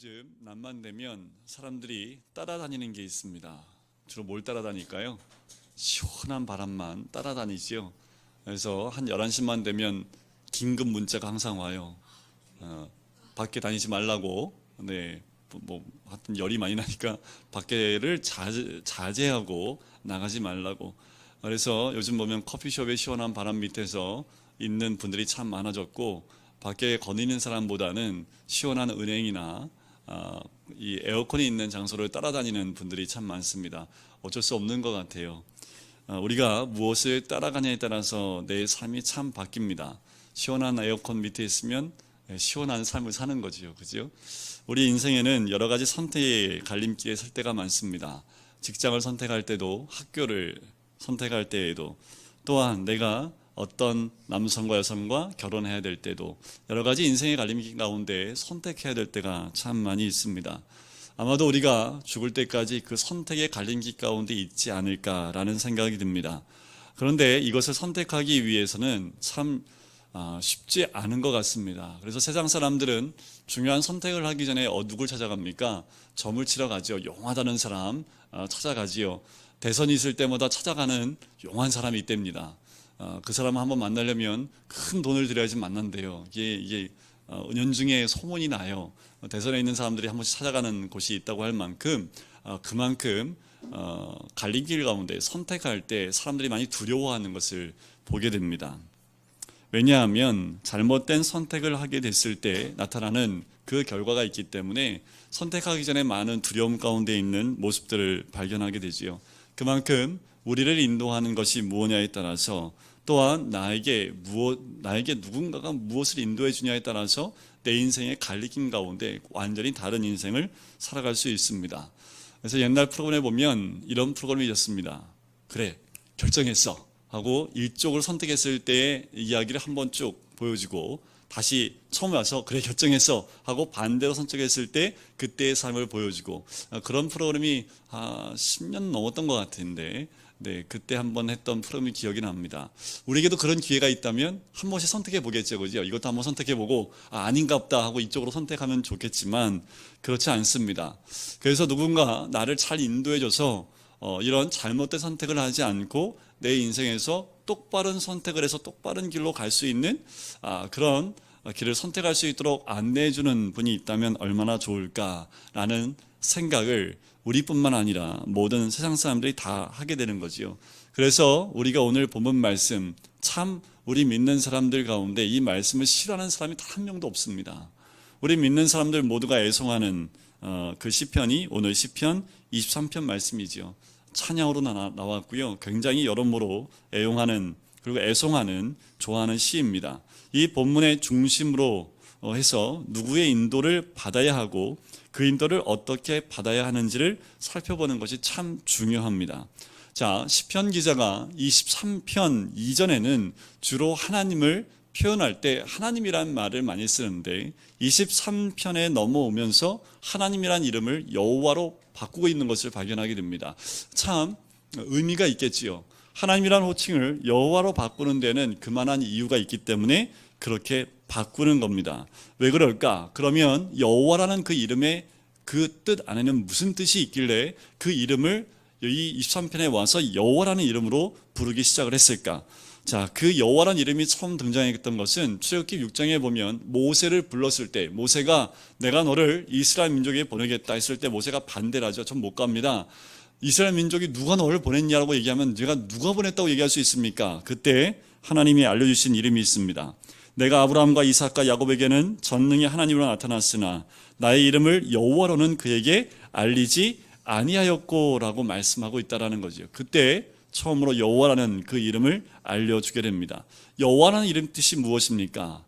요즘 낮만 되면 사람들이 따라다니는 게 있습니다. 주로 뭘 따라다닐까요? 시원한 바람만 따라다니지요. 그래서 한 11시만 되면 긴급 문자가 항상 와요. 밖에 다니지 말라고. 네, 하여튼 열이 많이 나니까 밖에를 자제하고 나가지 말라고. 그래서 요즘 보면 커피숍의 시원한 바람 밑에서 있는 분들이 참 많아졌고, 밖에 거니는 사람보다는 시원한 은행이나 이 에어컨이 있는 장소를 따라다니는 분들이 참 많습니다. 어쩔 수 없는 것 같아요. 우리가 무엇을 따라가냐에 따라서 내 삶이 참 바뀝니다. 시원한 에어컨 밑에 있으면 시원한 삶을 사는 거지요. 그죠? 우리 인생에는 여러 가지 선택의 갈림길에 설 때가 많습니다. 직장을 선택할 때도, 학교를 선택할 때에도, 또한 내가 어떤 남성과 여성과 결혼해야 될 때도, 여러 가지 인생의 갈림길 가운데 선택해야 될 때가 참 많이 있습니다. 아마도 우리가 죽을 때까지 그 선택의 갈림길 가운데 있지 않을까라는 생각이 듭니다. 그런데 이것을 선택하기 위해서는 참 쉽지 않은 것 같습니다. 그래서 세상 사람들은 중요한 선택을 하기 전에 누굴 찾아갑니까? 점을 치러 가죠. 용하다는 사람 찾아가지요. 대선이 있을 때마다 찾아가는 용한 사람이 있답니다. 그 사람을 한번 만나려면 큰 돈을 들여야지 만난대요. 이게 은연중에 소문이 나요. 대선에 있는 사람들이 한 번씩 찾아가는 곳이 있다고 할 만큼 그만큼 갈림길 가운데 선택할 때 사람들이 많이 두려워하는 것을 보게 됩니다. 왜냐하면 잘못된 선택을 하게 됐을 때 나타나는 그 결과가 있기 때문에 선택하기 전에 많은 두려움 가운데 있는 모습들을 발견하게 되지요. 그만큼 우리를 인도하는 것이 무엇냐에 따라서, 또한 나에게 누군가가 무엇을 인도해 주냐에 따라서 내 인생의 갈리낌 가운데 완전히 다른 인생을 살아갈 수 있습니다. 그래서 옛날 프로그램에 보면 이런 프로그램이 있었습니다. 그래, 결정했어 하고 일쪽을 선택했을 때의 이야기를 한번 쭉 보여주고, 다시 처음에 와서 그래 결정했어 하고 반대로 선택했을 때 그때의 삶을 보여주고, 그런 프로그램이 10년 넘었던 것 같은데, 네, 그때 한번 했던 프로그램이 기억이 납니다. 우리에게도 그런 기회가 있다면 한 번씩 선택해 보겠죠, 그죠? 이것도 한번 선택해 보고 아닌가 보다 하고 이쪽으로 선택하면 좋겠지만 그렇지 않습니다. 그래서 누군가 나를 잘 인도해 줘서 이런 잘못된 선택을 하지 않고 내 인생에서 똑바른 선택을 해서 똑바른 길로 갈 수 있는 그런 길을 선택할 수 있도록 안내해 주는 분이 있다면 얼마나 좋을까라는 생각을 우리뿐만 아니라 모든 세상 사람들이 다 하게 되는 거지요. 그래서 우리가 오늘 본문 말씀, 참 우리 믿는 사람들 가운데 이 말씀을 싫어하는 사람이 단 한 명도 없습니다. 우리 믿는 사람들 모두가 애송하는 그 시편이 오늘 시편 23편 말씀이지요. 찬양으로 나왔고요. 굉장히 여러모로 애용하는, 그리고 애송하는, 좋아하는 시입니다. 이 본문의 중심으로 해서 누구의 인도를 받아야 하고 그 인도를 어떻게 받아야 하는지를 살펴보는 것이 참 중요합니다. 자, 시편 기자가 23편 이전에는 주로 하나님을 표현할 때 하나님이란 말을 많이 쓰는데 23편에 넘어오면서 하나님이란 이름을 여호와로 바꾸고 있는 것을 발견하게 됩니다. 참 의미가 있겠지요. 하나님이란 호칭을 여호와로 바꾸는 데는 그만한 이유가 있기 때문에 그렇게 바꾸는 겁니다. 왜 그럴까? 그러면 여호와라는 그 이름의 그 뜻 안에는 무슨 뜻이 있길래 그 이름을 이 23편에 와서 여호와라는 이름으로 부르기 시작을 했을까? 자, 그 여호와라는 이름이 처음 등장했던 것은 출애굽기 6장에 보면 모세를 불렀을 때, 모세가 내가 너를 이스라엘 민족에 보내겠다 했을 때 모세가 반대를 하죠. 전 못 갑니다. 이스라엘 민족이 누가 너를 보냈냐라고 얘기하면 내가 누가 보냈다고 얘기할 수 있습니까? 그때 하나님이 알려주신 이름이 있습니다. 내가 아브라함과 이삭과 야곱에게는 전능의 하나님으로 나타났으나 나의 이름을 여호와로는 그에게 알리지 아니하였고라고 말씀하고 있다라는 거죠. 그때 처음으로 여호와라는 그 이름을 알려주게 됩니다. 여호와라는 이름 뜻이 무엇입니까?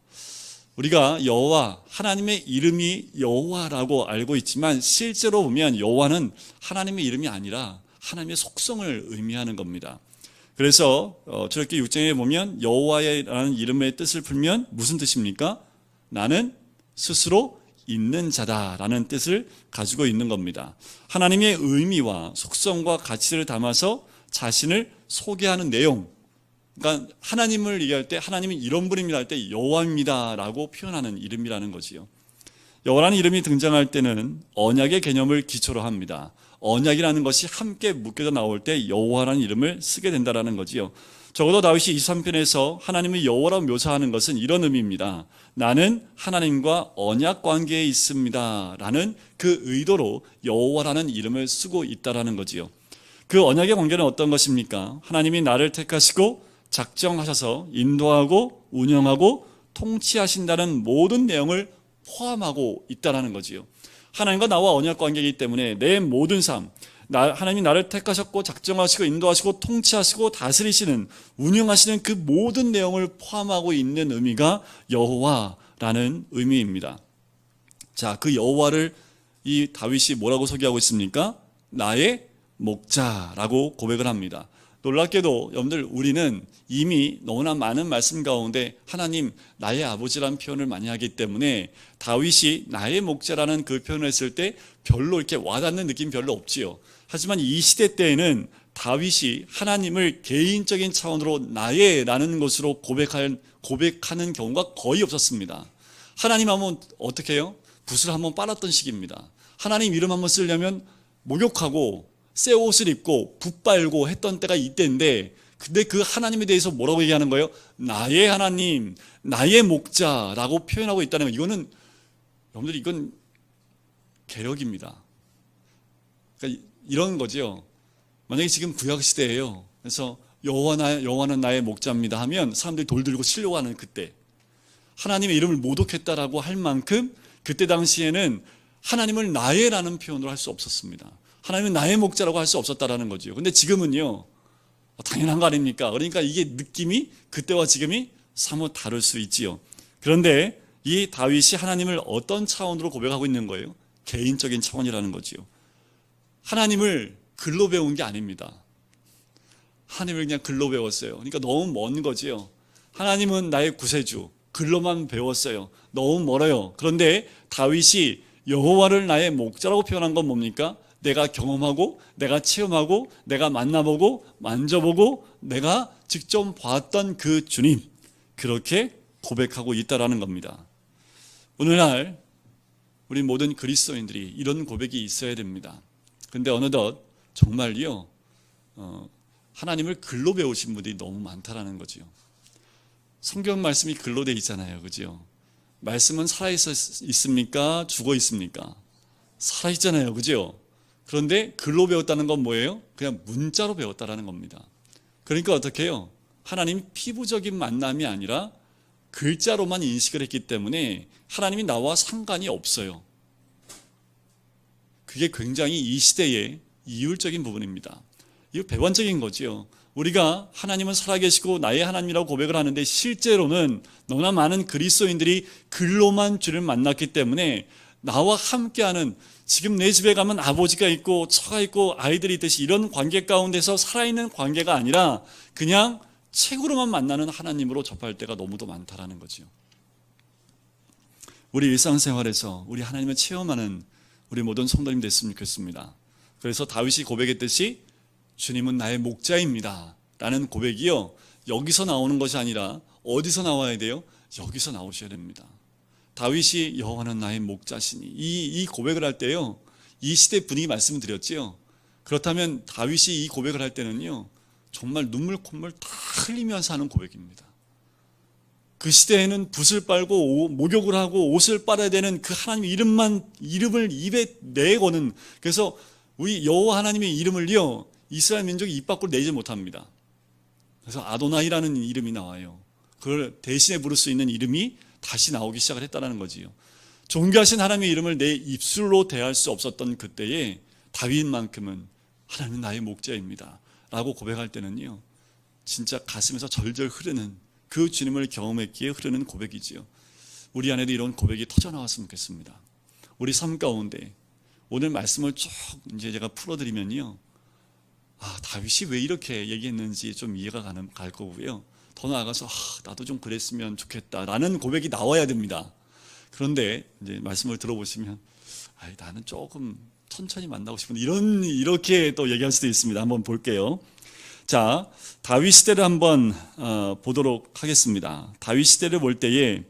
우리가 여호와, 하나님의 이름이 여호와라고 알고 있지만 실제로 보면 여호와는 하나님의 이름이 아니라 하나님의 속성을 의미하는 겁니다. 그래서 출애굽기 6장에 보면 여호와라는 이름의 뜻을 풀면 무슨 뜻입니까? 나는 스스로 있는 자다라는 뜻을 가지고 있는 겁니다. 하나님의 의미와 속성과 가치를 담아서 자신을 소개하는 내용, 그러니까 하나님을 얘기할 때 하나님은 이런 분입니다 할 때 여호와입니다라고 표현하는 이름이라는 거지요. 여호와라는 이름이 등장할 때는 언약의 개념을 기초로 합니다. 언약이라는 것이 함께 묶여져 나올 때 여호와라는 이름을 쓰게 된다는 거지요. 적어도 다윗이 23편에서 하나님을 여호와라고 묘사하는 것은 이런 의미입니다. 나는 하나님과 언약 관계에 있습니다 라는 그 의도로 여호와라는 이름을 쓰고 있다는 거지요. 그 언약의 관계는 어떤 것입니까? 하나님이 나를 택하시고 작정하셔서 인도하고 운영하고 통치하신다는 모든 내용을 포함하고 있다는 거지요. 하나님과 나와 언약 관계이기 때문에 내 모든 삶, 하나님이 나를 택하셨고 작정하시고 인도하시고 통치하시고 다스리시는, 운영하시는 그 모든 내용을 포함하고 있는 의미가 여호와라는 의미입니다. 자, 그 여호와를 이 다윗이 뭐라고 소개하고 있습니까? 나의 목자라고 고백을 합니다. 놀랍게도 여러분들, 우리는 이미 너무나 많은 말씀 가운데 하나님 나의 아버지라는 표현을 많이 하기 때문에 다윗이 나의 목자라는 그 표현을 했을 때 별로 이렇게 와닿는 느낌 별로 없지요. 하지만 이 시대 때에는 다윗이 하나님을 개인적인 차원으로 나의라는 것으로 고백하는 경우가 거의 없었습니다. 하나님 하면 어떻게 해요? 붓을 한번 빨았던 시기입니다. 하나님 이름 한번 쓰려면 목욕하고 새 옷을 입고 붓 빨고 했던 때가 이때인데, 근데 그 하나님에 대해서 뭐라고 얘기하는 거예요? 나의 하나님, 나의 목자라고 표현하고 있다는 거. 이거는 여러분들, 이건 계력입니다. 그러니까 이런 거죠. 만약에 지금 구약 시대예요. 그래서 여호와는 나의 목자입니다 하면 사람들이 돌 들고 치려고 하는 그때, 하나님의 이름을 모독했다라고 할 만큼 그때 당시에는 하나님을 나의라는 표현으로 할 수 없었습니다. 하나님은 나의 목자라고 할 수 없었다라는 거죠. 근데 지금은요, 당연한 거 아닙니까? 그러니까 이게 느낌이 그때와 지금이 사뭇 다를 수 있지요. 그런데 이 다윗이 하나님을 어떤 차원으로 고백하고 있는 거예요? 개인적인 차원이라는 거지요. 하나님을 글로 배운 게 아닙니다. 하나님을 그냥 글로 배웠어요. 그러니까 너무 먼 거지요. 하나님은 나의 구세주, 글로만 배웠어요. 너무 멀어요. 그런데 다윗이 여호와를 나의 목자라고 표현한 건 뭡니까? 내가 경험하고, 내가 체험하고, 내가 만나보고, 만져보고, 내가 직접 봤던 그 주님, 그렇게 고백하고 있다라는 겁니다. 오늘날 우리 모든 그리스도인들이 이런 고백이 있어야 됩니다. 근데 어느덧 정말요, 하나님을 글로 배우신 분들이 너무 많다라는 거죠. 성경 말씀이 글로 돼 있잖아요, 그죠? 말씀은 살아 있습니까? 죽어 있습니까? 살아 있잖아요, 그죠? 그런데 글로 배웠다는 건 뭐예요? 그냥 문자로 배웠다라는 겁니다. 그러니까 어떻게 해요? 하나님이 피부적인 만남이 아니라 글자로만 인식을 했기 때문에 하나님이 나와 상관이 없어요. 그게 굉장히 이 시대의 이율적인 부분입니다. 이거 배반적인 거지요. 우리가 하나님은 살아계시고 나의 하나님이라고 고백을 하는데 실제로는 너무나 많은 그리스도인들이 글로만 주를 만났기 때문에 나와 함께하는, 지금 내 집에 가면 아버지가 있고 처가 있고 아이들이 있듯이 이런 관계 가운데서 살아있는 관계가 아니라 그냥 책으로만 만나는 하나님으로 접할 때가 너무도 많다라는 거죠. 우리 일상생활에서 우리 하나님을 체험하는 우리 모든 성도님 됐으면 좋겠습니다. 그래서 다윗이 고백했듯이 주님은 나의 목자입니다 라는 고백이요, 여기서 나오는 것이 아니라 어디서 나와야 돼요? 여기서 나오셔야 됩니다. 다윗이 여호와는 나의 목자시니, 이 고백을 할 때요, 이 시대 분위기 말씀드렸지요. 그렇다면 다윗이 이 고백을 할 때는요, 정말 눈물 콧물 다 흘리면서 하는 고백입니다. 그 시대에는 붓을 빨고 목욕을 하고 옷을 빨아야 되는 그 하나님의 이름을 입에 내거는, 그래서 우리 여호와 하나님의 이름을요, 이스라엘 민족이 입 밖으로 내지 못합니다. 그래서 아도나이라는 이름이 나와요. 그걸 대신에 부를 수 있는 이름이 다시 나오기 시작을 했다는 거지요. 존귀하신 하나님의 이름을 내 입술로 대할 수 없었던 그때에 다윗만큼은 하나님은 나의 목자입니다 라고 고백할 때는요, 진짜 가슴에서 절절 흐르는, 그 주님을 경험했기에 흐르는 고백이지요. 우리 안에도 이런 고백이 터져나왔으면 좋겠습니다. 우리 삶 가운데 오늘 말씀을 쭉 이제 제가 풀어드리면요, 다윗이 왜 이렇게 얘기했는지 좀 이해가 갈 거고요. 더 나아가서 나도 좀 그랬으면 좋겠다라는 고백이 나와야 됩니다. 그런데 이제 말씀을 들어보시면 나는 조금 천천히 만나고 싶은데 이렇게 또 얘기할 수도 있습니다. 한번 볼게요. 자, 다윗 시대를 한번 보도록 하겠습니다. 다윗 시대를 볼 때에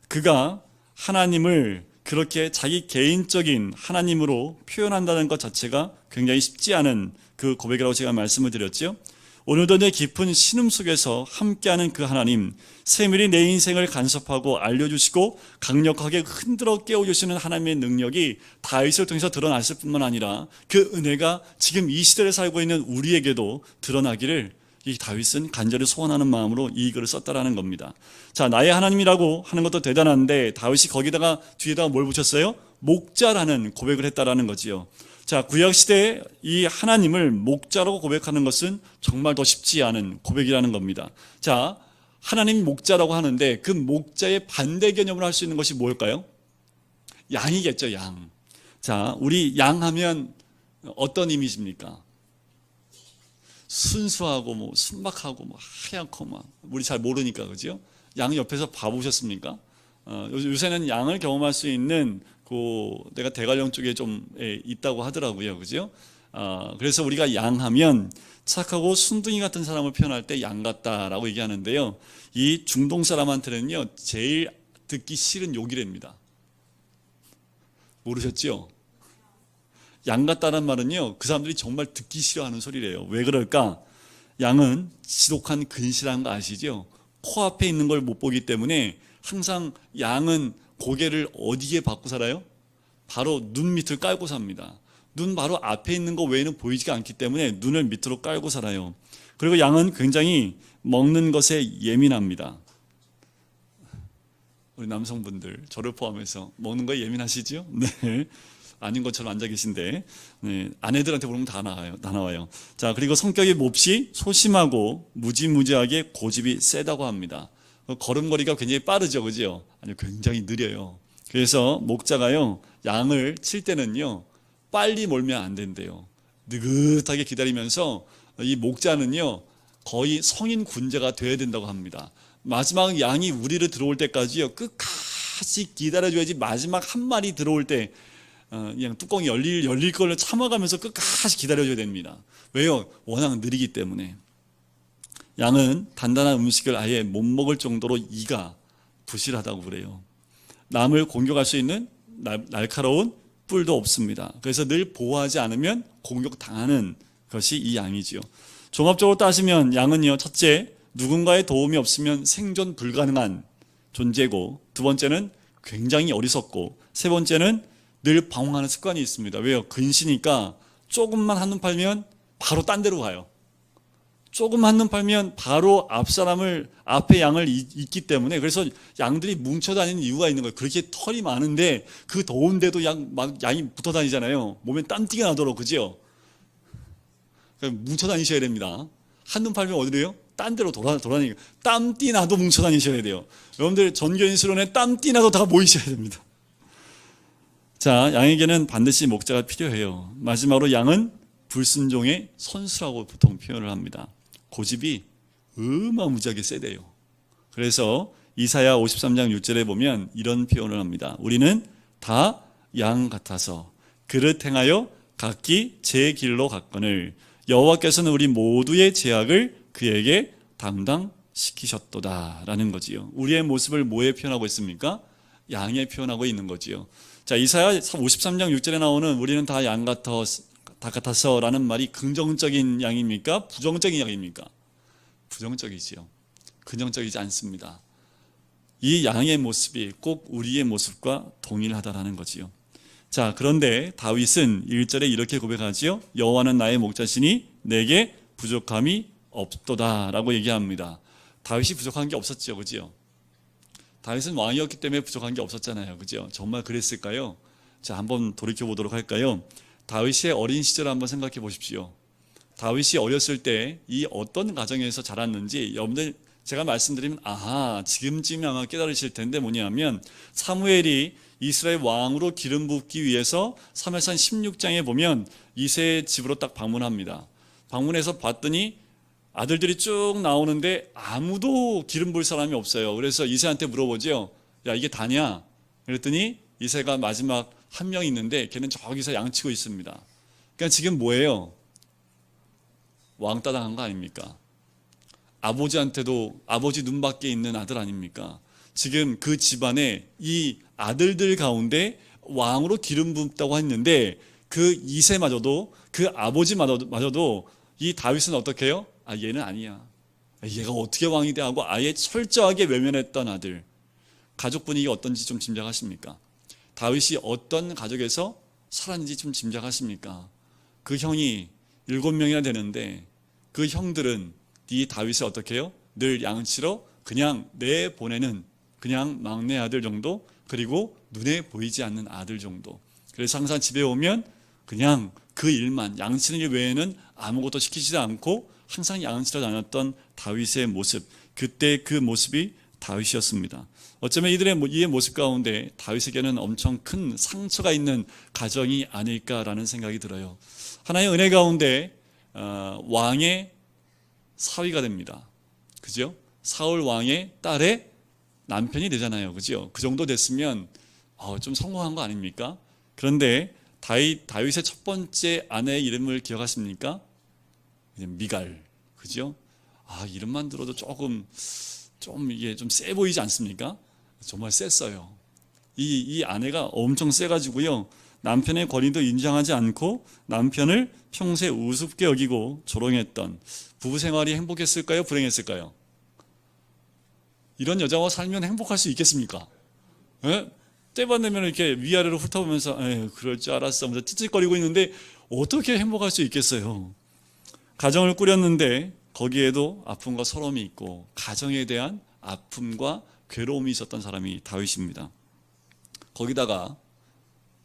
그가 하나님을 그렇게 자기 개인적인 하나님으로 표현한다는 것 자체가 굉장히 쉽지 않은 그 고백이라고 제가 말씀을 드렸죠. 오늘도 내 깊은 신음 속에서 함께하는 그 하나님, 세밀히 내 인생을 간섭하고 알려주시고 강력하게 흔들어 깨워주시는 하나님의 능력이 다윗을 통해서 드러났을 뿐만 아니라 그 은혜가 지금 이 시대를 살고 있는 우리에게도 드러나기를 이 다윗은 간절히 소원하는 마음으로 이 글을 썼다라는 겁니다. 자, 나의 하나님이라고 하는 것도 대단한데 다윗이 거기다가 뒤에다가 뭘 붙였어요? 목자라는 고백을 했다라는 거지요. 자, 구약 시대에 이 하나님을 목자라고 고백하는 것은 정말 더 쉽지 않은 고백이라는 겁니다. 자, 하나님이 목자라고 하는데 그 목자의 반대 개념으로 할 수 있는 것이 뭘까요? 양이겠죠, 양. 자, 우리 양 하면 어떤 이미지입니까? 순수하고 뭐 순박하고 뭐 하얗고 막 우리 잘 모르니까 그죠? 양 옆에서 봐보셨습니까? 요새는 양을 경험할 수 있는 내가 대관령 쪽에 좀 있다고 하더라고요, 그죠? 그래서 우리가 양하면 착하고 순둥이 같은 사람을 표현할 때 양 같다라고 얘기하는데요. 이 중동 사람한테는요 제일 듣기 싫은 욕이랍니다. 모르셨죠? 양 같다는 말은요 그 사람들이 정말 듣기 싫어하는 소리래요. 왜 그럴까? 양은 지독한 근실한 거 아시죠? 코앞에 있는 걸 못 보기 때문에 항상 양은 고개를 어디에 받고 살아요? 바로 눈 밑을 깔고 삽니다. 눈 바로 앞에 있는 거 외에는 보이지가 않기 때문에 눈을 밑으로 깔고 살아요. 그리고 양은 굉장히 먹는 것에 예민합니다. 우리 남성분들 저를 포함해서 먹는 거에 예민하시죠? 네. 아닌 것처럼 앉아 계신데 네. 아내들한테 물으면 다 나와요. 자, 그리고 성격이 몹시 소심하고 무지무지하게 고집이 세다고 합니다. 걸음걸이가 굉장히 빠르죠, 그죠? 아니, 굉장히 느려요. 그래서 목자가요 양을 칠 때는요 빨리 몰면 안 된대요. 느긋하게 기다리면서 이 목자는요 거의 성인 군자가 돼야 된다고 합니다. 마지막 양이 우리를 들어올 때까지요 끝까지 기다려줘야지. 마지막 한 마리 들어올 때 그냥 뚜껑이 열릴 걸 참아가면서 끝까지 기다려줘야 됩니다. 왜요? 워낙 느리기 때문에. 양은 단단한 음식을 아예 못 먹을 정도로 이가 부실하다고 그래요. 남을 공격할 수 있는 날카로운 뿔도 없습니다. 그래서 늘 보호하지 않으면 공격당하는 것이 이 양이지요. 종합적으로 따지면 양은요, 첫째, 누군가의 도움이 없으면 생존 불가능한 존재고, 두 번째는 굉장히 어리석고, 세 번째는 늘 방황하는 습관이 있습니다. 왜요? 근시니까 조금만 한눈 팔면 바로 딴 데로 가요. 조금 한눈 팔면 바로 앞에 양을 잇기 때문에. 그래서 양들이 뭉쳐 다니는 이유가 있는 거예요. 그렇게 털이 많은데 그 더운데도 양이 붙어 다니잖아요. 몸에 땀띠가 나도록, 그죠? 뭉쳐 다니셔야 됩니다. 한눈 팔면 어디래요? 딴 데로 돌아다니고 땀띠 나도 뭉쳐 다니셔야 돼요. 여러분들 전교인수련회 땀띠 나도 다 모이셔야 됩니다. 자, 양에게는 반드시 목자가 필요해요. 마지막으로 양은 불순종의 선수라고 보통 표현을 합니다. 고집이 어마무지하게 세대요. 그래서 이사야 53장 6절에 보면 이런 표현을 합니다. 우리는 다 양 같아서 그릇 행하여 각기 제 길로 갔거늘 여호와께서는 우리 모두의 죄악을 그에게 담당시키셨도다 라는 거지요. 우리의 모습을 뭐에 표현하고 있습니까? 양에 표현하고 있는 거지요. 자, 이사야 53장 6절에 나오는 우리는 다 양 같아서 라는 말이 긍정적인 양입니까? 부정적인 양입니까? 부정적이지요. 긍정적이지 않습니다. 이 양의 모습이 꼭 우리의 모습과 동일하다라는 거지요. 자, 그런데 다윗은 1절에 이렇게 고백하지요. 여호와는 나의 목자시니 내게 부족함이 없도다라고 얘기합니다. 다윗이 부족한 게 없었죠, 그죠? 다윗은 왕이었기 때문에 부족한 게 없었잖아요, 그죠? 정말 그랬을까요? 자, 한번 돌이켜 보도록 할까요? 다윗의 어린 시절을 한번 생각해 보십시오. 다윗이 어렸을 때 이 어떤 가정에서 자랐는지 여러분들 제가 말씀드리면 지금쯤 아마 깨달으실 텐데 뭐냐면 사무엘이 이스라엘 왕으로 기름 붓기 위해서 사무엘상 16장에 보면 이새의 집으로 딱 방문합니다. 방문해서 봤더니 아들들이 쭉 나오는데 아무도 기름 부을 사람이 없어요. 그래서 이새한테 물어보죠. 야, 이게 다냐? 그랬더니 이새가 마지막 한 명 있는데 걔는 저기서 양치고 있습니다. 그러니까 지금 뭐예요? 왕따 당한 거 아닙니까? 아버지한테도 아버지 눈밖에 있는 아들 아닙니까? 지금 그 집안에 이 아들들 가운데 왕으로 기름 붓다고 했는데 그 이세마저도 그 아버지마저도 이 다윗은 어떻게 해요? 얘는 아니야. 얘가 어떻게 왕이 돼 하고 아예 철저하게 외면했던 아들. 가족 분위기가 어떤지 좀 짐작하십니까? 다윗이 어떤 가족에서 살았는지 좀 짐작하십니까? 그 형이 7명이나 되는데 그 형들은 이 다윗을 어떻게 해요? 늘 양치로 그냥 내보내는 그냥 막내 아들 정도, 그리고 눈에 보이지 않는 아들 정도. 그래서 항상 집에 오면 그냥 그 일만, 양치는 일 외에는 아무것도 시키지 않고 항상 양치러 다녔던 다윗의 모습, 그때 그 모습이 다윗이었습니다. 어쩌면 이들의 이 모습 가운데 다윗에게는 엄청 큰 상처가 있는 가정이 아닐까라는 생각이 들어요. 하나의 은혜 가운데 왕의 사위가 됩니다. 그죠? 사울 왕의 딸의 남편이 되잖아요. 그죠? 그 정도 됐으면 좀 성공한 거 아닙니까? 그런데 다윗의 첫 번째 아내의 이름을 기억하십니까? 미갈. 그죠? 이름만 들어도 좀 이게 좀 세 보이지 않습니까? 정말 셌어요. 이 아내가 엄청 세가지고요. 남편의 권위도 인정하지 않고 남편을 평소에 우습게 여기고 조롱했던, 부부 생활이 행복했을까요? 불행했을까요? 이런 여자와 살면 행복할 수 있겠습니까? 예? 때만 되면 이렇게 위아래로 훑어보면서 그럴 줄 알았어 하면서 찌찌거리고 있는데 어떻게 행복할 수 있겠어요? 가정을 꾸렸는데 거기에도 아픔과 서러움이 있고 가정에 대한 아픔과 괴로움이 있었던 사람이 다윗입니다. 거기다가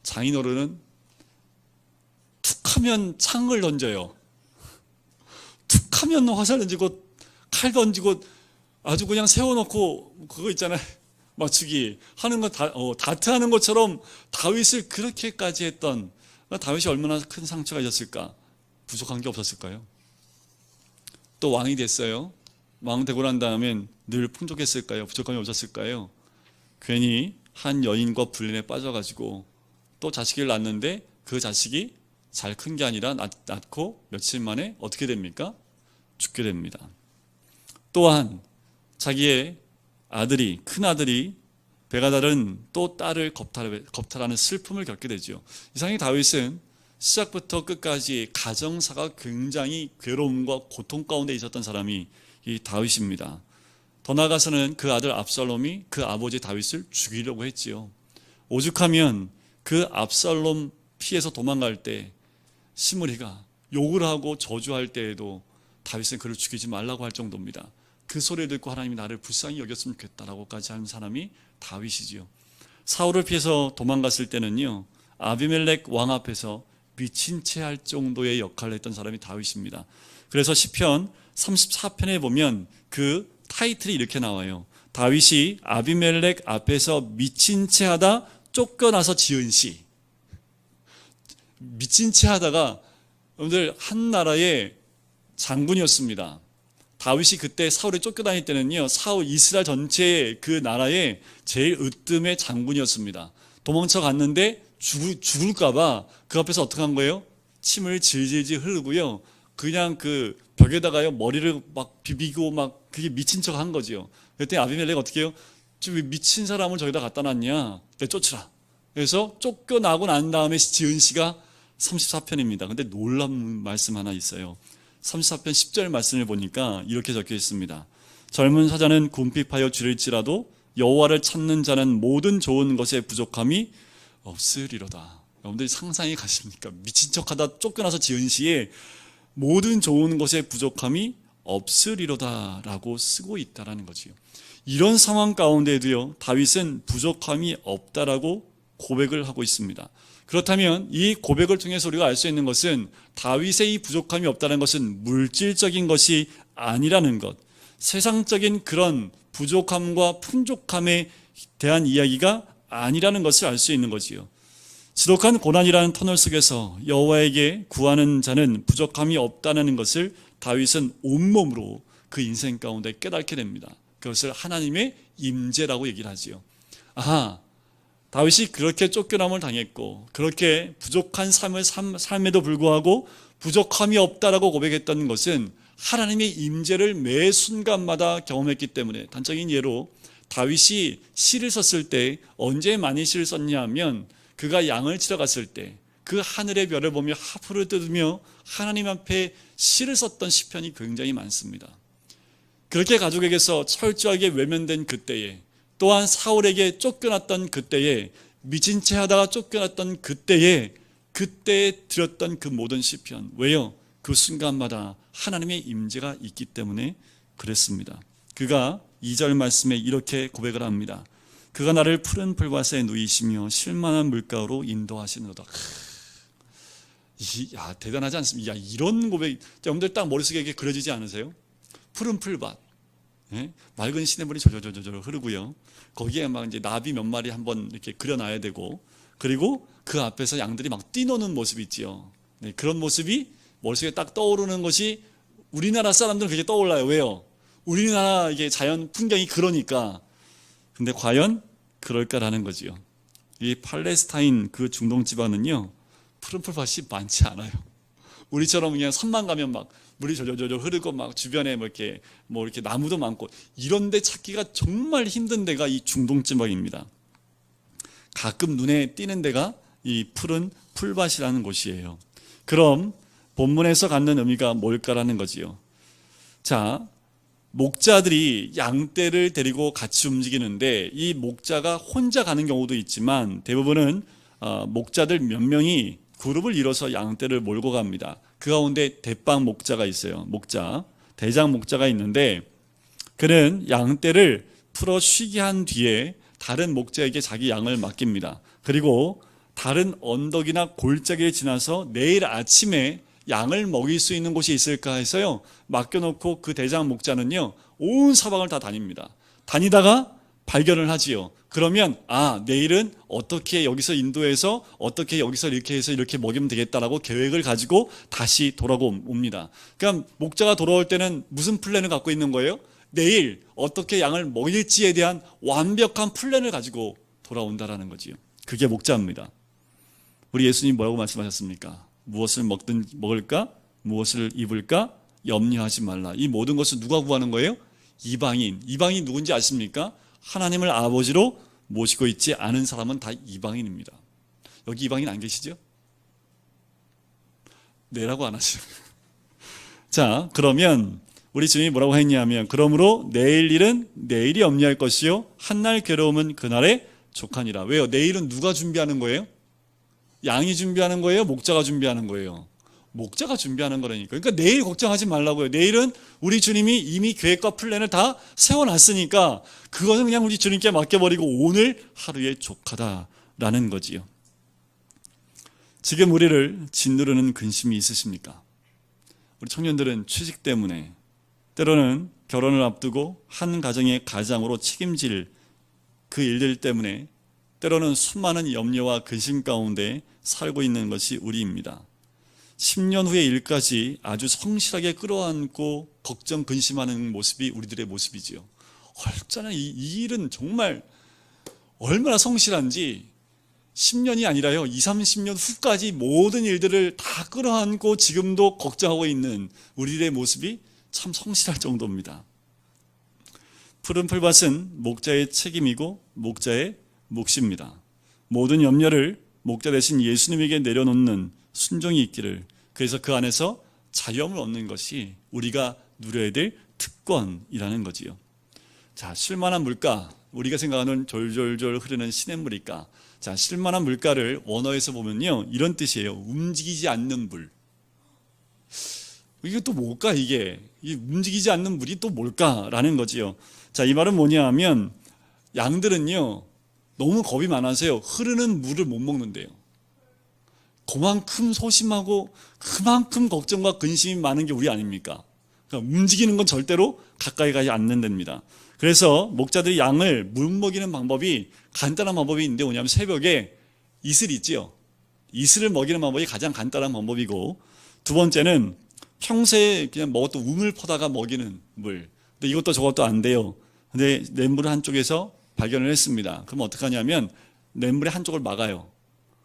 장인어른은 툭하면 창을 던져요. 툭하면 화살 던지고 칼 던지고 아주 그냥 세워놓고 그거 있잖아요. 맞추기 하는 거 다트하는 것처럼 다윗을 그렇게까지 했던, 다윗이 얼마나 큰 상처가 있었을까? 부족한 게 없었을까요? 또 왕이 됐어요. 왕 되고 난 다음엔 늘 풍족했을까요? 부족함이 없었을까요? 괜히 한 여인과 불륜에 빠져가지고 또 자식을 낳는데 그 자식이 잘 큰 게 아니라 낳고 며칠 만에 어떻게 됩니까? 죽게 됩니다. 또한 자기의 아들이, 큰 아들이 배가 다른 또 딸을 겁탈하는 슬픔을 겪게 되죠. 이상하게 다윗은 시작부터 끝까지 가정사가 굉장히 괴로움과 고통 가운데 있었던 사람이 이 다윗입니다. 더 나아가서는 그 아들 압살롬이 그 아버지 다윗을 죽이려고 했지요. 오죽하면 그 압살롬 피해서 도망갈 때 시므리가 욕을 하고 저주할 때에도 다윗은 그를 죽이지 말라고 할 정도입니다. 그 소리를 듣고 하나님이 나를 불쌍히 여겼으면 좋겠다라고까지 하는 사람이 다윗이지요. 사울을 피해서 도망갔을 때는요, 아비멜렉 왕 앞에서 미친 채 할 정도의 역할을 했던 사람이 다윗입니다. 그래서 시편 34편에 보면 그 타이틀이 이렇게 나와요. 다윗이 아비멜렉 앞에서 미친 채 하다 쫓겨나서 지은 시. 미친 채 하다가 여러분들 한 나라의 장군이었습니다. 다윗이 그때 사울에 쫓겨다닐 때는요, 사울 이스라엘 전체의 그 나라의 제일 으뜸의 장군이었습니다. 도망쳐 갔는데 죽을까봐 그 앞에서 어떻게 한 거예요? 침을 질질질 흐르고요, 그냥 그 벽에다가요 머리를 막 비비고 막 그게 미친 척 한 거죠. 그때 아비멜렉 어떻게 해요? 지금 미친 사람을 저기다 갖다 놨냐? 쫓으라. 그래서 쫓겨나고 난 다음에 지은 시가 34편입니다. 근데 놀라운 말씀 하나 있어요. 34편 10절 말씀을 보니까 이렇게 적혀 있습니다. 젊은 사자는 궁핍하여 줄일지라도 여호와를 찾는 자는 모든 좋은 것에 부족함이 없으리로다. 여러분들이 상상이 가십니까? 미친 척하다 쫓겨나서 지은 시에 모든 좋은 것에 부족함이 없으리로다 라고 쓰고 있다라는 거지요. 이런 상황 가운데도요, 다윗은 부족함이 없다라고 고백을 하고 있습니다. 그렇다면 이 고백을 통해서 우리가 알 수 있는 것은 다윗의 이 부족함이 없다는 것은 물질적인 것이 아니라는 것, 세상적인 그런 부족함과 풍족함에 대한 이야기가 아니라는 것을 알 수 있는 거지요. 지독한 고난이라는 터널 속에서 여호와에게 구하는 자는 부족함이 없다는 것을 다윗은 온몸으로 그 인생 가운데 깨닫게 됩니다. 그것을 하나님의 임재라고 얘기를 하지요. 다윗이 그렇게 쫓겨남을 당했고 그렇게 부족한 삶에도 불구하고 부족함이 없다라고 고백했던 것은 하나님의 임재를 매 순간마다 경험했기 때문에, 단적인 예로 다윗이 시를 썼을 때 언제 많이 시를 썼냐 하면 그가 양을 치러 갔을 때 그 하늘의 별을 보며 하프를 뜯으며 하나님 앞에 시를 썼던 시편이 굉장히 많습니다. 그렇게 가족에게서 철저하게 외면된 그때에, 또한 사울에게 쫓겨났던 그때에, 미친 채 하다가 쫓겨났던 그때에 드렸던 그 모든 시편. 왜요? 그 순간마다 하나님의 임재가 있기 때문에 그랬습니다. 그가 2절 말씀에 이렇게 고백을 합니다. 그가 나를 푸른 풀밭에 누이시며 쉴만한 물가로 인도하시노다. 야, 대단하지 않습니까? 야, 이런 고백, 여러분들 딱 머릿속에 이게 그려지지 않으세요? 푸른 풀밭, 예? 맑은 시냇물이 저저저저 흐르고요. 거기에 막 이제 나비 몇 마리 한번 이렇게 그려놔야 되고, 그리고 그 앞에서 양들이 막 뛰노는 모습이 있지요. 네, 그런 모습이 머릿속에 딱 떠오르는 것이 우리나라 사람들은 그게 떠올라요. 왜요? 우리나라 이게 자연 풍경이 그러니까. 근데 과연 그럴까라는 거지요. 이 팔레스타인 그 중동 지방은요, 푸른 풀밭이 많지 않아요. 우리처럼 그냥 산만 가면 막 물이 저저저 흐르고 막 주변에 뭐 이렇게 나무도 많고 이런데 찾기가 정말 힘든 데가 이 중동 지방입니다. 가끔 눈에 띄는 데가 이 푸른 풀밭이라는 곳이에요. 그럼 본문에서 갖는 의미가 뭘까라는 거지요. 자, 목자들이 양떼를 데리고 같이 움직이는데 이 목자가 혼자 가는 경우도 있지만 대부분은 목자들 몇 명이 그룹을 이뤄서 양떼를 몰고 갑니다. 그 가운데 대빵 목자가 있어요. 대장 목자가 있는데 그는 양떼를 풀어 쉬게 한 뒤에 다른 목자에게 자기 양을 맡깁니다. 그리고 다른 언덕이나 골짜기를 지나서 내일 아침에 양을 먹일 수 있는 곳이 있을까 해서요, 맡겨놓고 그 대장 목자는요 온 사방을 다 다닙니다. 다니다가 발견을 하지요. 그러면 내일은 어떻게 여기서 인도해서 어떻게 여기서 이렇게 해서 이렇게 먹이면 되겠다라고 계획을 가지고 다시 돌아옵니다. 그러니까 목자가 돌아올 때는 무슨 플랜을 갖고 있는 거예요? 내일 어떻게 양을 먹일지에 대한 완벽한 플랜을 가지고 돌아온다라는 거지요. 그게 목자입니다. 우리 예수님 뭐라고 말씀하셨습니까? 무엇을 먹을까? 무엇을 입을까? 염려하지 말라. 이 모든 것을 누가 구하는 거예요? 이방인 누군지 아십니까? 하나님을 아버지로 모시고 있지 않은 사람은 다 이방인입니다. 여기 이방인 안 계시죠? 네라고 안 하시죠. 자, 그러면 우리 주님이 뭐라고 했냐면 그러므로 내일 일은 내일이 염려할 것이요 한날 괴로움은 그날에 족하니라. 왜요? 내일은 누가 준비하는 거예요? 양이 준비하는 거예요? 목자가 준비하는 거예요? 목자가 준비하는 거라니까. 그러니까 내일 걱정하지 말라고요. 내일은 우리 주님이 이미 계획과 플랜을 다 세워놨으니까 그것은 그냥 우리 주님께 맡겨버리고 오늘 하루에 족하다라는 거지요. 지금 우리를 짓누르는 근심이 있으십니까? 우리 청년들은 취직 때문에 때로는 결혼을 앞두고 한 가정의 가장으로 책임질 그 일들 때문에 때로는 수많은 염려와 근심 가운데 살고 있는 것이 우리입니다. 10년 후의 일까지 아주 성실하게 끌어안고 걱정 근심하는 모습이 우리들의 모습이지요. 얼마나 이 일은 정말 얼마나 성실한지 10년이 아니라요 20, 30년 후까지 모든 일들을 다 끌어안고 지금도 걱정하고 있는 우리들의 모습이 참 성실할 정도입니다. 푸른 풀밭은 목자의 책임이고 목자의 몫입니다. 모든 염려를 목자 대신 예수님에게 내려놓는 순종이 있기를, 그래서 그 안에서 자유함을 얻는 것이 우리가 누려야 될 특권이라는 거지요. 자, 쉴만한 물가, 우리가 생각하는 졸졸졸 흐르는 시냇물일까? 자, 쉴만한 물가를 원어에서 보면요 이런 뜻이에요. 움직이지 않는 물. 이게 또 뭘까? 이게 움직이지 않는 물이 또 뭘까라는 거지요. 자, 이 말은 뭐냐 하면 양들은요 너무 겁이 많아서요 흐르는 물을 못 먹는데요. 그만큼 소심하고 그만큼 걱정과 근심이 많은 게 우리 아닙니까? 그러니까 움직이는 건 절대로 가까이 가지 않는 데입니다. 그래서 목자들이 양을 물 먹이는 방법이 간단한 방법이 있는데 뭐냐면 새벽에 이슬 있지요. 이슬을 먹이는 방법이 가장 간단한 방법이고, 두 번째는 평소에 그냥 먹었던 우물 퍼다가 먹이는 물. 근데 이것도 저것도 안 돼요. 근데 냇물을 한쪽에서 발견을 했습니다. 그럼 어떻게 하냐면 냇물의 한쪽을 막아요.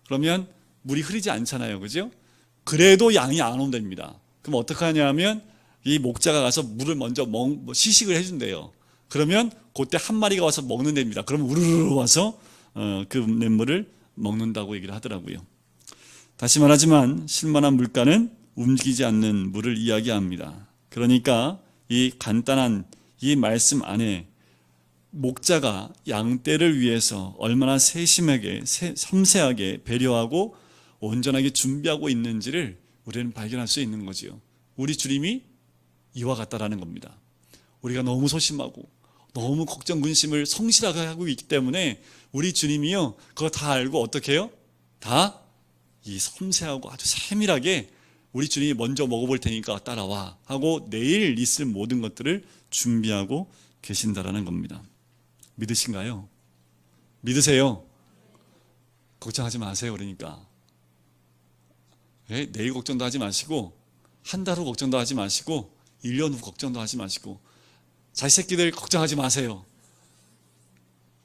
그러면 물이 흐르지 않잖아요. 그죠? 그래도 양이 안 온답니다. 그럼 어떻게 하냐면 이 목자가 가서 물을 먼저 시식을 해준대요. 그러면 그때 한 마리가 와서 먹는 데입니다. 그러면 우르르 와서 그 냇물을 먹는다고 얘기를 하더라고요. 다시 말하지만 실만한 물가는 움직이지 않는 물을 이야기합니다. 그러니까 이 간단한 이 말씀 안에 목자가 양떼를 위해서 얼마나 세심하게 섬세하게 배려하고 온전하게 준비하고 있는지를 우리는 발견할 수 있는 거지요. 우리 주님이 이와 같다라는 겁니다. 우리가 너무 소심하고 너무 걱정 근심을 성실하게 하고 있기 때문에 우리 주님이요 그거 다 알고 어떻게 해요? 다 이 섬세하고 아주 세밀하게 우리 주님이 먼저 먹어볼 테니까 따라와 하고 내일 있을 모든 것들을 준비하고 계신다라는 겁니다. 믿으신가요? 믿으세요? 걱정하지 마세요. 그러니까 내일 걱정도 하지 마시고 한 달 후 걱정도 하지 마시고 1년 후 걱정도 하지 마시고 자식 새끼들 걱정하지 마세요.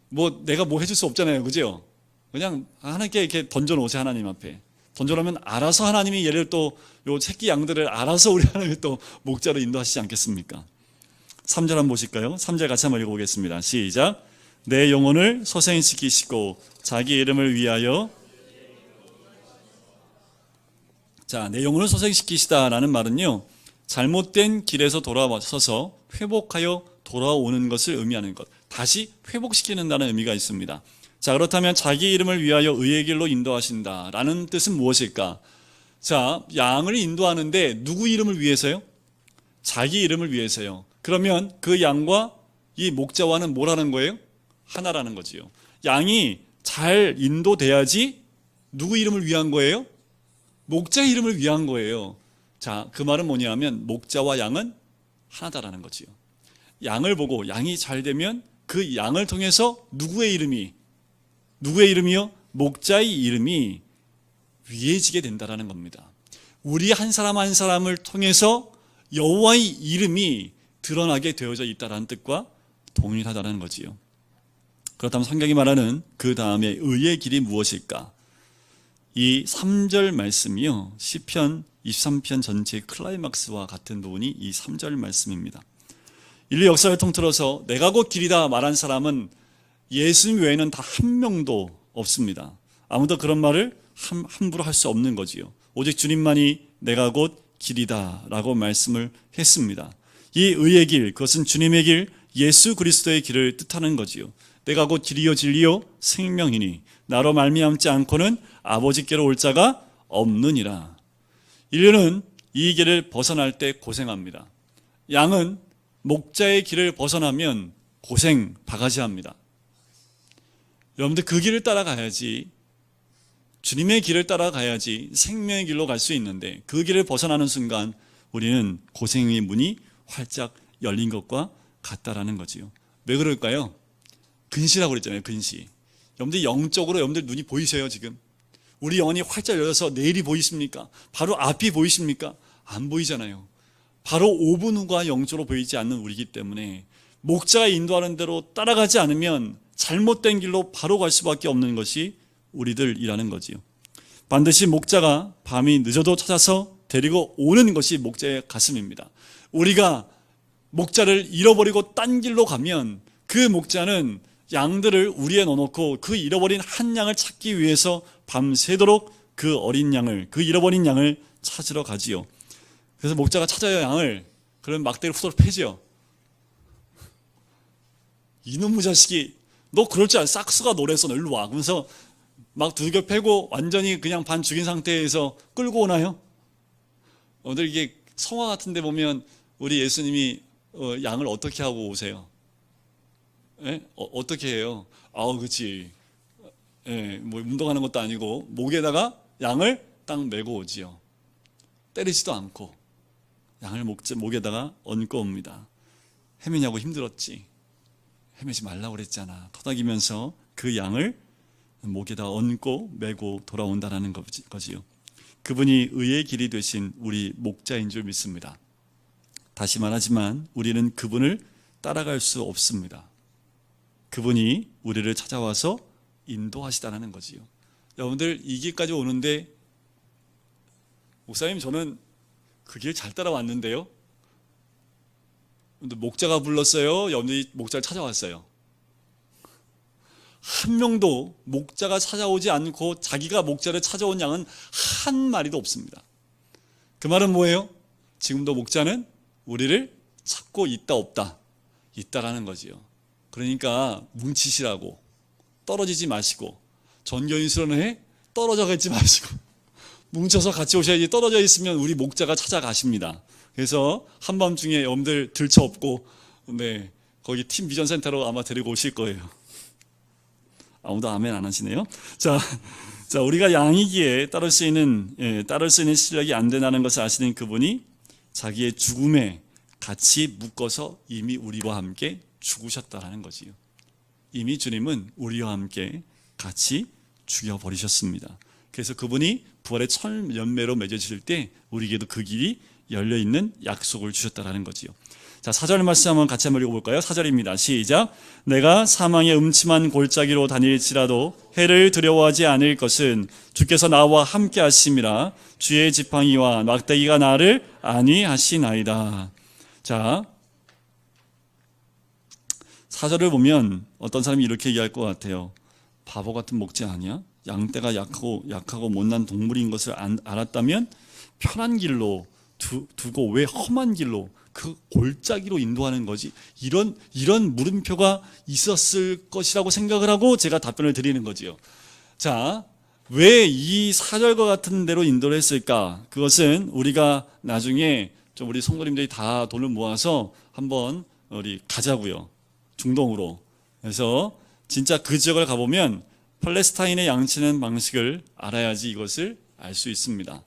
뭐 내가 뭐 해줄 수 없잖아요. 그죠? 그냥 하나님께 이렇게 던져놓으세요. 하나님 앞에 던져놓으면 알아서 하나님이 얘를 또 요 새끼 양들을 알아서 우리 하나님이 또 목자로 인도하시지 않겠습니까? 3절 한번 보실까요? 3절 같이 한번 읽어보겠습니다. 시작. 내 영혼을 소생시키시고 자기 이름을 위하여. 자, 내 영혼을 소생시키시다라는 말은요 잘못된 길에서 돌아서서 회복하여 돌아오는 것을 의미하는 것, 다시 회복시키는다는 의미가 있습니다. 자, 그렇다면 자기 이름을 위하여 의의 길로 인도하신다라는 뜻은 무엇일까? 자, 양을 인도하는데 누구 이름을 위해서요? 자기 이름을 위해서요. 그러면 그 양과 이 목자와는 뭐라는 거예요? 하나라는 거지요. 양이 잘 인도돼야지 누구 이름을 위한 거예요? 목자 이름을 위한 거예요. 자, 그 말은 뭐냐면 목자와 양은 하나다라는 거지요. 양을 보고 양이 잘 되면 그 양을 통해서 누구의 이름이요? 목자의 이름이 위해지게 된다라는 겁니다. 우리 한 사람 한 사람을 통해서 여호와의 이름이 드러나게 되어져 있다는 뜻과 동일하다는 거지요. 그렇다면 성경이 말하는 그 다음에 의의 길이 무엇일까? 이 3절 말씀이요 시편 23편 전체의 클라이막스와 같은 부분이 이 3절 말씀입니다. 인류 역사를 통틀어서 내가 곧 길이다 말한 사람은 예수님 외에는 다 한 명도 없습니다. 아무도 그런 말을 함부로 할 수 없는 거지요. 오직 주님만이 내가 곧 길이다 라고 말씀을 했습니다. 이 의의 길, 그것은 주님의 길, 예수 그리스도의 길을 뜻하는 거지요. 내가 곧 길이요 진리요 생명이니 나로 말미암지 않고는 아버지께로 올 자가 없느니라. 인류는 이 길을 벗어날 때 고생합니다. 양은 목자의 길을 벗어나면 고생 바가지합니다. 여러분들 그 길을 따라가야지, 주님의 길을 따라가야지 생명의 길로 갈 수 있는데 그 길을 벗어나는 순간 우리는 고생의 문이 활짝 열린 것과 같다라는 거지요. 왜 그럴까요? 근시라고 그랬잖아요. 근시. 여러분들 영적으로 여러분들 눈이 보이세요 지금? 우리 영혼이 활짝 열려서 내일이 보이십니까? 바로 앞이 보이십니까? 안 보이잖아요. 바로 5분 후가 영적으로 보이지 않는 우리이기 때문에 목자가 인도하는 대로 따라가지 않으면 잘못된 길로 바로 갈 수밖에 없는 것이 우리들이라는 거지요. 반드시 목자가 밤이 늦어도 찾아서 데리고 오는 것이 목자의 가슴입니다. 우리가 목자를 잃어버리고 딴 길로 가면 그 목자는 양들을 우리에 넣어놓고 그 잃어버린 한 양을 찾기 위해서 밤새도록 그 어린 양을, 그 잃어버린 양을 찾으러 가지요. 그래서 목자가 찾아야 양을, 그러면 막대를 후다닥 패지요. 이놈의 자식이 너 그럴 줄 알아. 싹수가 노래서 너 일로 와. 그러면서 막 두들겨 패고 완전히 그냥 반 죽인 상태에서 끌고 오나요? 오늘 이게 성화 같은 데 보면 우리 예수님이 양을 어떻게 하고 오세요? 예? 어떻게 해요? 그치. 예, 뭐 운동하는 것도 아니고 목에다가 양을 딱 메고 오지요. 때리지도 않고 양을 목에다가 얹고 옵니다. 헤매냐고 힘들었지. 헤매지 말라고 그랬잖아. 토닥이면서 그 양을 목에다 얹고 메고 돌아온다는 거지요. 그분이 의의 길이 되신 우리 목자인 줄 믿습니다. 다시 말하지만 우리는 그분을 따라갈 수 없습니다. 그분이 우리를 찾아와서 인도하시다는 거지요. 여러분들 이 길까지 오는데 목사님 저는 그 길 잘 따라왔는데요. 목자가 불렀어요? 여러분들이 목자를 찾아왔어요? 한 명도 목자가 찾아오지 않고 자기가 목자를 찾아온 양은 한 마리도 없습니다. 그 말은 뭐예요? 지금도 목자는 우리를 찾고 있다 없다? 있다라는 거지요. 그러니까 뭉치시라고, 떨어지지 마시고, 전교인수련회 떨어져 가지 마시고 뭉쳐서 같이 오셔야지. 떨어져 있으면 우리 목자가 찾아가십니다. 그래서 한밤중에 여러분들 들쳐업고 거기 팀 비전센터로 아마 데리고 오실 거예요. 아무도 아멘 안 하시네요. 자, 우리가 양이기에 따를 수 있는 실력이 안 된다는 것을 아시는 그분이 자기의 죽음에 같이 묶어서 이미 우리와 함께 죽으셨다라는 거지요. 이미 주님은 우리와 함께 같이 죽여버리셨습니다. 그래서 그분이 부활의 첫 열매로 맺어질 때 우리에게도 그 길이 열려있는 약속을 주셨다라는 거지요. 자, 4절 말씀 한번 같이 한번 읽어볼까요? 4절입니다. 시작. 내가 사망의 음침한 골짜기로 다닐지라도 해를 두려워하지 않을 것은 주께서 나와 함께 하심이라. 주의 지팡이와 막대기가 나를 안위하시나이다. 자, 4절을 보면 어떤 사람이 이렇게 얘기할 것 같아요. 바보 같은 목자 아니야? 양떼가 약하고 못난 동물인 것을 알았다면 편한 길로 두고 왜 험한 길로 그 골짜기로 인도하는 거지? 이런 물음표가 있었을 것이라고 생각을 하고 제가 답변을 드리는 거지요. 자, 왜 이 4절과 같은 대로 인도를 했을까? 그것은 우리가 나중에 좀 우리 성도님들이 다 돈을 모아서 한번 우리 가자고요. 중동으로. 그래서 진짜 그 지역을 가보면 팔레스타인의 양치는 방식을 알아야지 이것을 알 수 있습니다.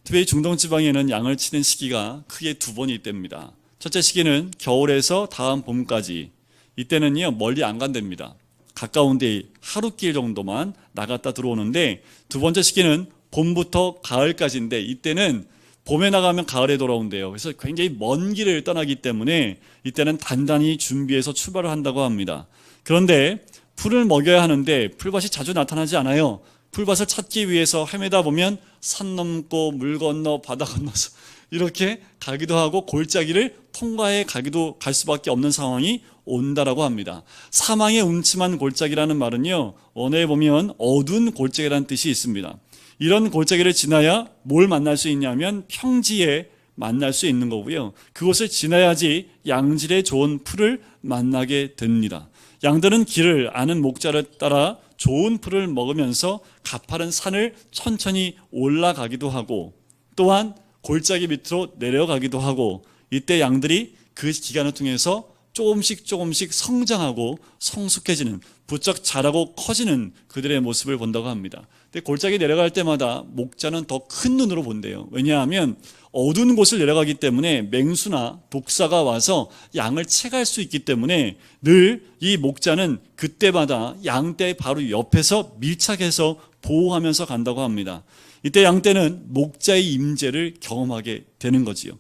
특히 중동 지방에는 양을 치는 시기가 크게 두 번이 있답니다. 첫째 시기는 겨울에서 다음 봄까지. 이때는요 멀리 안 간답니다. 가까운 데 하루길 정도만 나갔다 들어오는데, 두 번째 시기는 봄부터 가을까지인데 이때는 봄에 나가면 가을에 돌아온대요. 그래서 굉장히 먼 길을 떠나기 때문에 이때는 단단히 준비해서 출발을 한다고 합니다. 그런데 풀을 먹여야 하는데 풀밭이 자주 나타나지 않아요. 풀밭을 찾기 위해서 헤매다 보면 산 넘고 물 건너 바다 건너서 이렇게 가기도 하고 골짜기를 통과해 갈 수밖에 없는 상황이 온다라고 합니다. 사망의 음침한 골짜기라는 말은요, 원어에 보면 어두운 골짜기라는 뜻이 있습니다. 이런 골짜기를 지나야 뭘 만날 수 있냐면 평지에 만날 수 있는 거고요. 그곳을 지나야지 양질의 좋은 풀을 만나게 됩니다. 양들은 길을 아는 목자를 따라 좋은 풀을 먹으면서 가파른 산을 천천히 올라가기도 하고, 또한 골짜기 밑으로 내려가기도 하고, 이때 양들이 그 기간을 통해서 조금씩 성장하고 성숙해지는, 부쩍 자라고 커지는 그들의 모습을 본다고 합니다. 근데 골짜기 내려갈 때마다 목자는 더 큰 눈으로 본대요. 왜냐하면 어두운 곳을 내려가기 때문에 맹수나 독사가 와서 양을 채갈 수 있기 때문에 늘 이 목자는 그때마다 양떼 바로 옆에서 밀착해서 보호하면서 간다고 합니다. 이때 양떼는 목자의 임재를 경험하게 되는 거지요.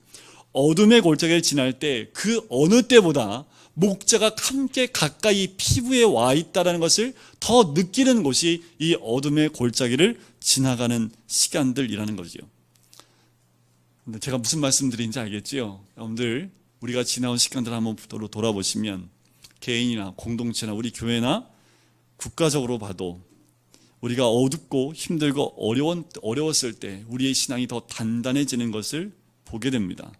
어둠의 골짜기를 지날 때 그 어느 때보다 목자가 함께 가까이 피부에 와 있다는 것을 더 느끼는 곳이 이 어둠의 골짜기를 지나가는 시간들이라는 거죠. 근데 제가 무슨 말씀드리는지 알겠지요? 여러분들, 우리가 지나온 시간들 한번 돌아보시면 개인이나 공동체나 우리 교회나 국가적으로 봐도 우리가 어둡고 힘들고 어려웠을 때 우리의 신앙이 더 단단해지는 것을 보게 됩니다.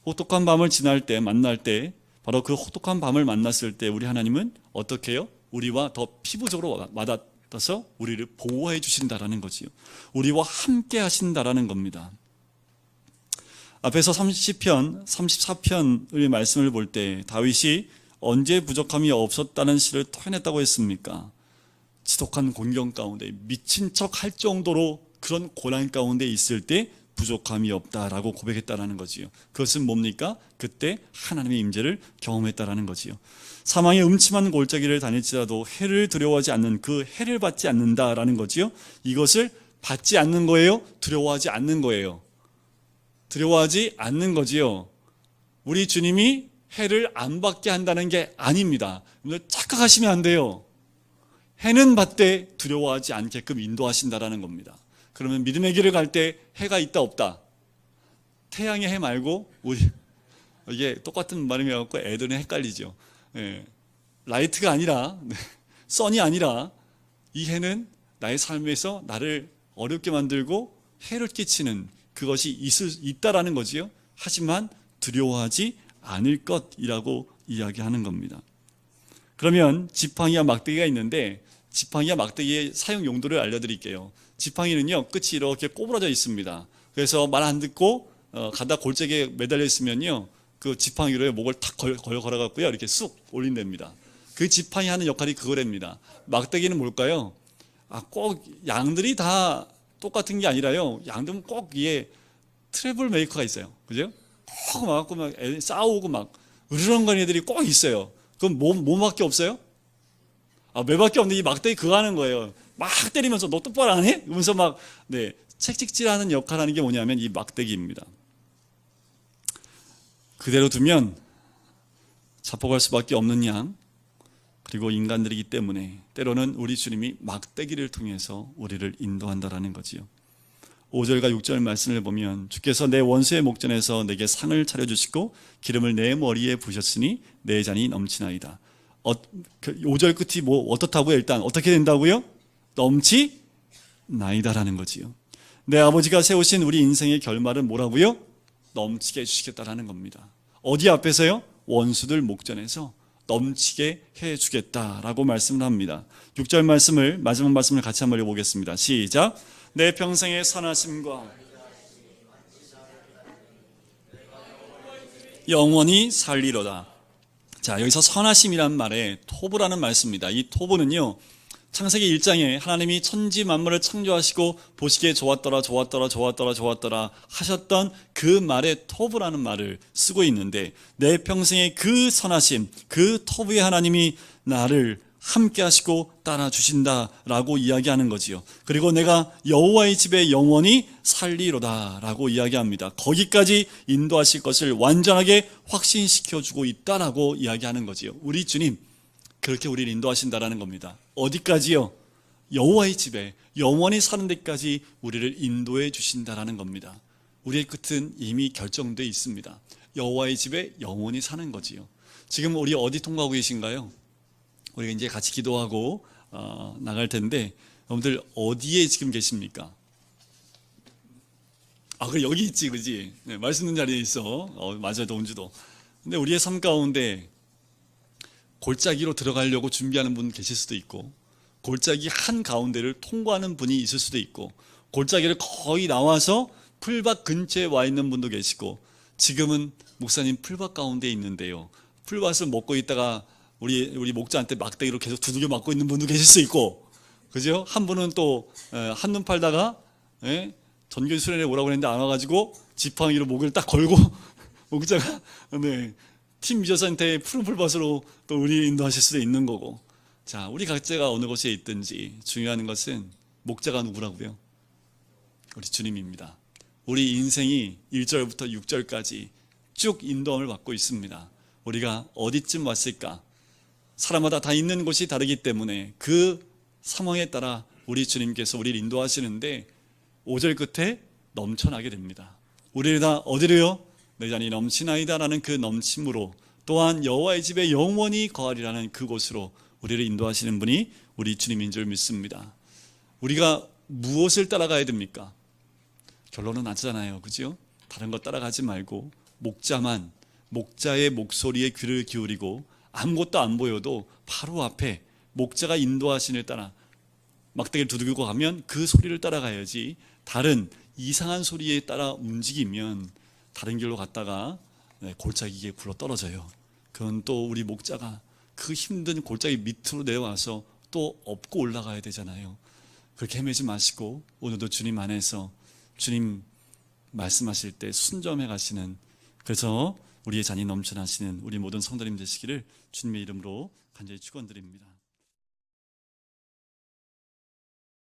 혹독한 밤을 지날 때, 만날 때, 바로 그 혹독한 밤을 만났을 때 우리 하나님은 어떻게 해요? 우리와 더 피부적으로 와닿아서 우리를 보호해 주신다라는 거지요. 우리와 함께 하신다라는 겁니다. 앞에서 30편, 34편의 말씀을 볼 때 다윗이 언제 부족함이 없었다는 시를 토해냈다고 했습니까? 지독한 공경 가운데 미친 척 할 정도로 그런 고난 가운데 있을 때 부족함이 없다라고 고백했다라는 거지요. 그것은 뭡니까? 그때 하나님의 임재를 경험했다라는 거지요. 사망의 음침한 골짜기를 다닐지라도 해를 두려워하지 않는, 그 해를 받지 않는다라는 거지요. 이것을 받지 않는 거예요? 두려워하지 않는 거예요? 두려워하지 않는 거지요. 우리 주님이 해를 안 받게 한다는 게 아닙니다. 착각하시면 안 돼요. 해는 받되 두려워하지 않게끔 인도하신다라는 겁니다. 그러면 믿음의 길을 갈 때 해가 있다 없다? 태양의 해 말고 이게 똑같은 말이어갖고 애들은 헷갈리죠. 예, 라이트가 아니라, 선이 아니라 이 해는 나의 삶에서 나를 어렵게 만들고 해를 끼치는 그것이 있다라는 거지요. 하지만 두려워하지 않을 것이라고 이야기하는 겁니다. 그러면 지팡이와 막대기가 있는데 지팡이와 막대기의 사용 용도를 알려드릴게요. 지팡이는요, 끝이 이렇게 꼬부라져 있습니다. 그래서 말 안 듣고 가다 골짜기에 매달려 있으면요, 그 지팡이로 목을 탁 걸어갖고요, 이렇게 쑥 올린답니다. 그 지팡이 하는 역할이 그거랍니다. 막대기는 뭘까요? 꼭 양들이 다 똑같은 게 아니라요, 양들은 꼭 이게 트러블 메이커가 있어요. 그죠? 꼭 막 싸우고 막 으르렁거리는 애들이 꼭 있어요. 그럼 뭐밖에 없어요? 매밖에 없는데 이 막대기 그거 하는 거예요. 막 때리면서 너 똑바로 안 해? 이러면서 막 책찍질하는 역할을 하는 게 뭐냐면 이 막대기입니다. 그대로 두면 자폭할 수밖에 없는 양, 그리고 인간들이기 때문에 때로는 우리 주님이 막대기를 통해서 우리를 인도한다라는 거지요. 5절과 6절 말씀을 보면 주께서 내 원수의 목전에서 내게 상을 차려주시고 기름을 내 머리에 부으셨으니 내 잔이 넘치나이다. 5절 끝이 어떻다고요? 일단 어떻게 된다고요? 넘치나이다라는 거지요. 내 아버지가 세우신 우리 인생의 결말은 뭐라고요? 넘치게 해주시겠다라는 겁니다. 어디 앞에서요? 원수들 목전에서 넘치게 해주겠다라고 말씀을 합니다. 6절 말씀을, 마지막 말씀을 같이 한번 읽어보겠습니다. 시작. 내 평생의 선하심과 영원히 살리로다. 자, 여기서 선하심이란 말에 토브라는 말씀입니다. 이 토브는요, 창세기 1장에 하나님이 천지 만물을 창조하시고 보시기에 좋았더라 하셨던 그 말에 토브라는 말을 쓰고 있는데, 내 평생의 그 선하심, 그 토브의 하나님이 나를 함께 하시고 따라 주신다라고 이야기하는 거지요. 그리고 내가 여호와의 집에 영원히 살리로다라고 이야기합니다. 거기까지 인도하실 것을 완전하게 확신시켜 주고 있다라고 이야기하는 거지요. 우리 주님 그렇게 우리를 인도하신다라는 겁니다. 어디까지요? 여호와의 집에 영원히 사는 데까지 우리를 인도해 주신다라는 겁니다. 우리의 끝은 이미 결정되어 있습니다. 여호와의 집에 영원히 사는 거지요. 지금 우리 어디 통과하고 계신가요? 우리가 이제 같이 기도하고 나갈 텐데, 여러분들 어디에 지금 계십니까? 그래, 여기 있지, 그지? 네, 말씀 있는 자리에 있어. 맞아요, 동주도. 근데 우리의 삶 가운데 골짜기로 들어가려고 준비하는 분 계실 수도 있고, 골짜기 한 가운데를 통과하는 분이 있을 수도 있고, 골짜기를 거의 나와서 풀밭 근처에 와 있는 분도 계시고, 지금은 목사님 풀밭 가운데 있는데요, 풀밭을 먹고 있다가 우리 목자한테 막대기로 계속 두들겨 맞고 있는 분도 계실 수 있고, 그죠? 한 분은 또 한눈 팔다가 전교 수련회 오라고 했는데 안 와가지고 지팡이로 목을 딱 걸고 목자가 팀 미저센터의 푸른 풀밭으로 또 우리 인도하실 수도 있는 거고. 자, 우리 각자가 어느 곳에 있든지 중요한 것은 목자가 누구라고요? 우리 주님입니다. 우리 인생이 1절부터 6절까지 쭉 인도함을 받고 있습니다. 우리가 어디쯤 왔을까? 사람마다 다 있는 곳이 다르기 때문에 그 상황에 따라 우리 주님께서 우리를 인도하시는데, 5절 끝에 넘쳐나게 됩니다. 우리를 다 어디로요? 내 잔이 넘치나이다라는 그 넘침으로, 또한 여호와의 집에 영원히 거하리라는 그곳으로 우리를 인도하시는 분이 우리 주님인 줄 믿습니다. 우리가 무엇을 따라가야 됩니까? 결론은 나잖아요, 그죠? 다른 거 따라가지 말고 목자의 목소리에 귀를 기울이고, 아무것도 안 보여도 바로 앞에 목자가 인도하시는 데 따라 막대기를 두들기고 가면 그 소리를 따라가야지, 다른 이상한 소리에 따라 움직이면 다른 길로 갔다가 골짜기에 굴러 떨어져요. 그건 또 우리 목자가 그 힘든 골짜기 밑으로 내려와서 또 업고 올라가야 되잖아요. 그렇게 헤매지 마시고 오늘도 주님 안에서 주님 말씀하실 때 순종해 가시는, 그래서 우리의 잔이 넘쳐나시는 우리 모든 성도님 되시기를 주님의 이름으로 간절히 축원드립니다.